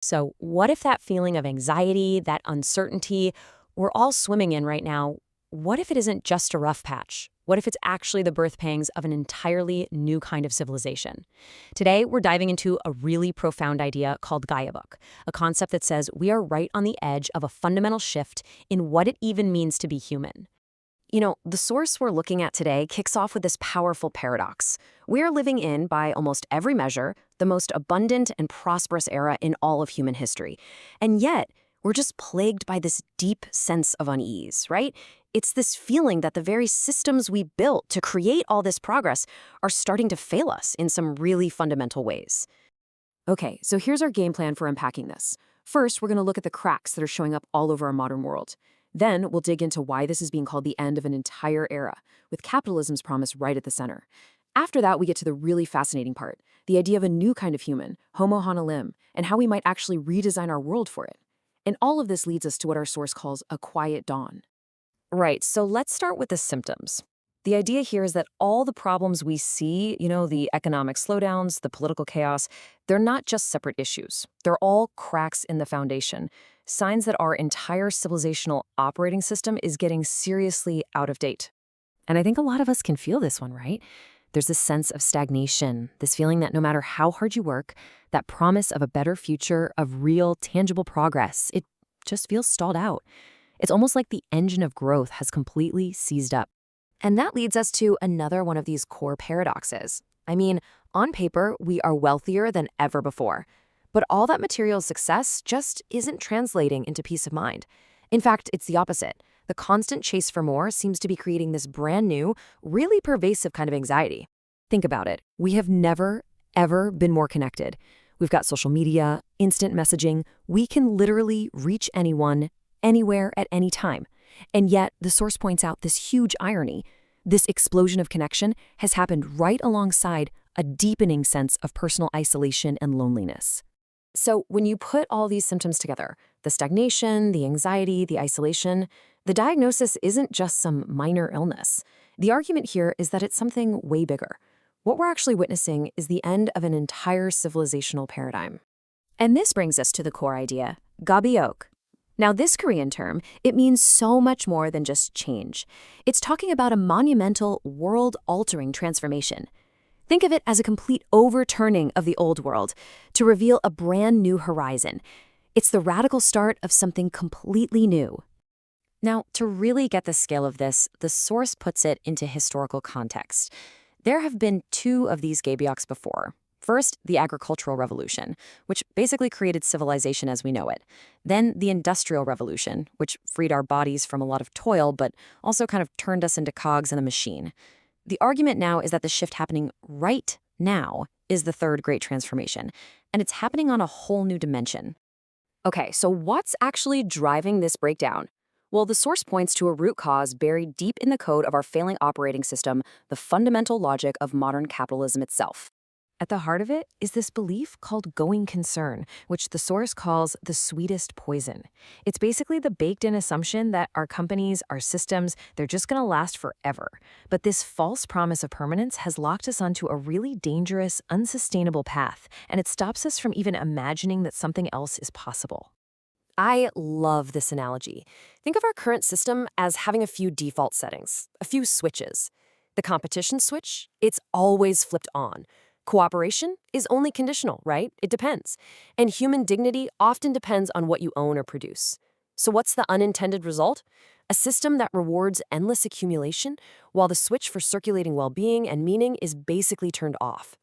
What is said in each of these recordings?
So, what if that feeling of anxiety, that uncertainty we're all swimming in right now, what if it isn't just a rough patch? What if it's actually the birth pangs of an entirely new kind of civilization? Today, we're diving into a really profound idea called Gaebyeok, a concept that says we are right on the edge of a fundamental shift in what it even means to be human. The source we're looking at today kicks off with this powerful paradox. We are living in, by almost every measure, the most abundant and prosperous era in all of human history. And yet, we're just plagued by this deep sense of unease, right? It's this feeling that the very systems we built to create all this progress are starting to fail us in some really fundamental ways. Okay, so here's our game plan for unpacking this. First, we're going to look at the cracks that are showing up all over our modern world. Then, we'll dig into why this is being called the end of an entire era, with capitalism's promise right at the center. After that, we get to the really fascinating part, the idea of a new kind of human, Homo honolim, and how we might actually redesign our world for it. And all of this leads us to what our source calls a quiet dawn. Right, so let's start with the symptoms. The idea here is that all the problems we see, the economic slowdowns, the political chaos, they're not just separate issues. They're all cracks in the foundation, signs that our entire civilizational operating system is getting seriously out of date. And I think a lot of us can feel this one, right? There's this sense of stagnation, this feeling that no matter how hard you work, that promise of a better future, of real, tangible progress, it just feels stalled out. It's almost like the engine of growth has completely seized up. And that leads us to another one of these core paradoxes. I mean, on paper, we are wealthier than ever before. But all that material success just isn't translating into peace of mind. In fact, it's the opposite. The constant chase for more seems to be creating this brand new, really pervasive kind of anxiety. Think about it. We have never, ever been more connected. We've got social media, instant messaging. We can literally reach anyone, anywhere, at any time. And yet, the source points out this huge irony. This explosion of connection has happened right alongside a deepening sense of personal isolation and loneliness. So when you put all these symptoms together, the stagnation, the anxiety, the isolation, the diagnosis isn't just some minor illness. The argument here is that it's something way bigger. What we're actually witnessing is the end of an entire civilizational paradigm. And this brings us to the core idea, Gaebyeok. Now, this Korean term, it means so much more than just change. It's talking about a monumental, world-altering transformation. Think of it as a complete overturning of the old world to reveal a brand new horizon. It's the radical start of something completely new. Now, to really get the scale of this, the source puts it into historical context. There have been two of these Gaebyeoks before. First, the agricultural revolution, which basically created civilization as we know it. Then the industrial revolution, which freed our bodies from a lot of toil, but also kind of turned us into cogs in a machine. The argument now is that the shift happening right now is the third great transformation, and it's happening on a whole new dimension. Okay, so what's actually driving this breakdown? Well, the source points to a root cause buried deep in the code of our failing operating system, the fundamental logic of modern capitalism itself. At the heart of it is this belief called going concern, which the source calls the sweetest poison. It's basically the baked-in assumption that our companies, our systems, they're just going to last forever. But this false promise of permanence has locked us onto a really dangerous, unsustainable path, and it stops us from even imagining that something else is possible. I love this analogy. Think of our current system as having a few default settings, a few switches. The competition switch, it's always flipped on. Cooperation is only conditional, right? It depends. And human dignity often depends on what you own or produce. So what's the unintended result? A system that rewards endless accumulation, while the switch for circulating well-being and meaning is basically turned off.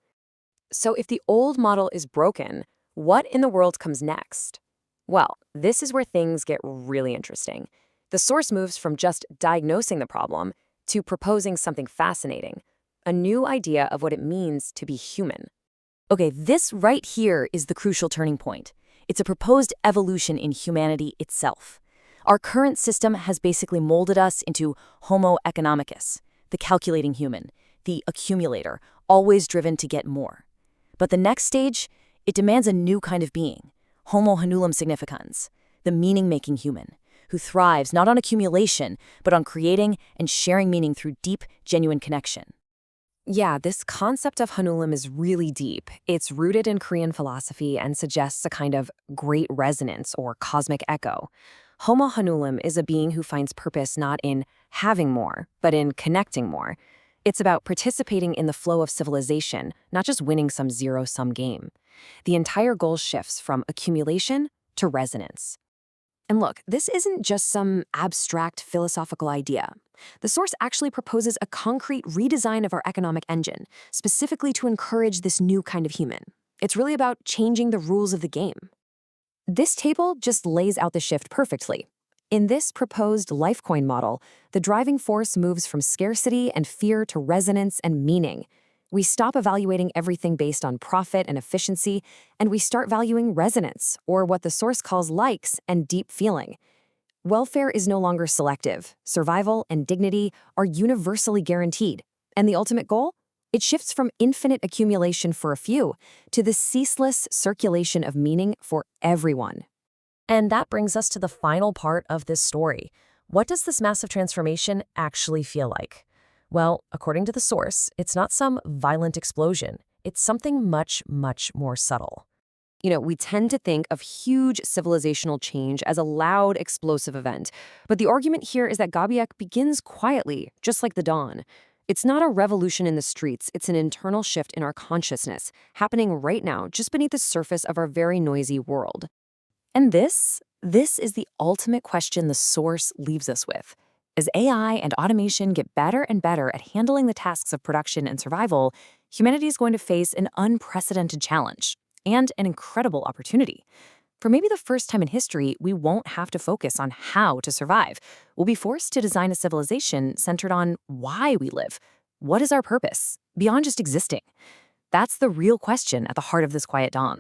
So if the old model is broken, what in the world comes next? Well, this is where things get really interesting. The source moves from just diagnosing the problem to proposing something fascinating. A new idea of what it means to be human. Okay, this right here is the crucial turning point. It's a proposed evolution in humanity itself. Our current system has basically molded us into Homo economicus, the calculating human, the accumulator, always driven to get more. But the next stage, it demands a new kind of being, Homo honulum significans, the meaning-making human, who thrives not on accumulation, but on creating and sharing meaning through deep, genuine connection. Yeah, this concept of Hanulim is really deep. It's rooted in Korean philosophy and suggests a kind of great resonance or cosmic echo. Homo Hanulim is a being who finds purpose not in having more, but in connecting more. It's about participating in the flow of civilization, not just winning some zero-sum game. The entire goal shifts from accumulation to resonance. And look, this isn't just some abstract philosophical idea. The source actually proposes a concrete redesign of our economic engine, specifically to encourage this new kind of human. It's really about changing the rules of the game. This table just lays out the shift perfectly. In this proposed Lifecoin model, the driving force moves from scarcity and fear to resonance and meaning. We stop evaluating everything based on profit and efficiency, and we start valuing resonance, or what the source calls likes, and deep feeling. Welfare is no longer selective. Survival and dignity are universally guaranteed. And the ultimate goal? It shifts from infinite accumulation for a few to the ceaseless circulation of meaning for everyone. And that brings us to the final part of this story. What does this massive transformation actually feel like? Well, according to the source, it's not some violent explosion. It's something much, much more subtle. We tend to think of huge civilizational change as a loud, explosive event. But the argument here is that Gaebyeok begins quietly, just like the dawn. It's not a revolution in the streets, it's an internal shift in our consciousness, happening right now, just beneath the surface of our very noisy world. And this is the ultimate question the source leaves us with. As AI and automation get better and better at handling the tasks of production and survival, humanity is going to face an unprecedented challenge and an incredible opportunity. For maybe the first time in history, we won't have to focus on how to survive. We'll be forced to design a civilization centered on why we live. What is our purpose, beyond just existing? That's the real question at the heart of this quiet dawn.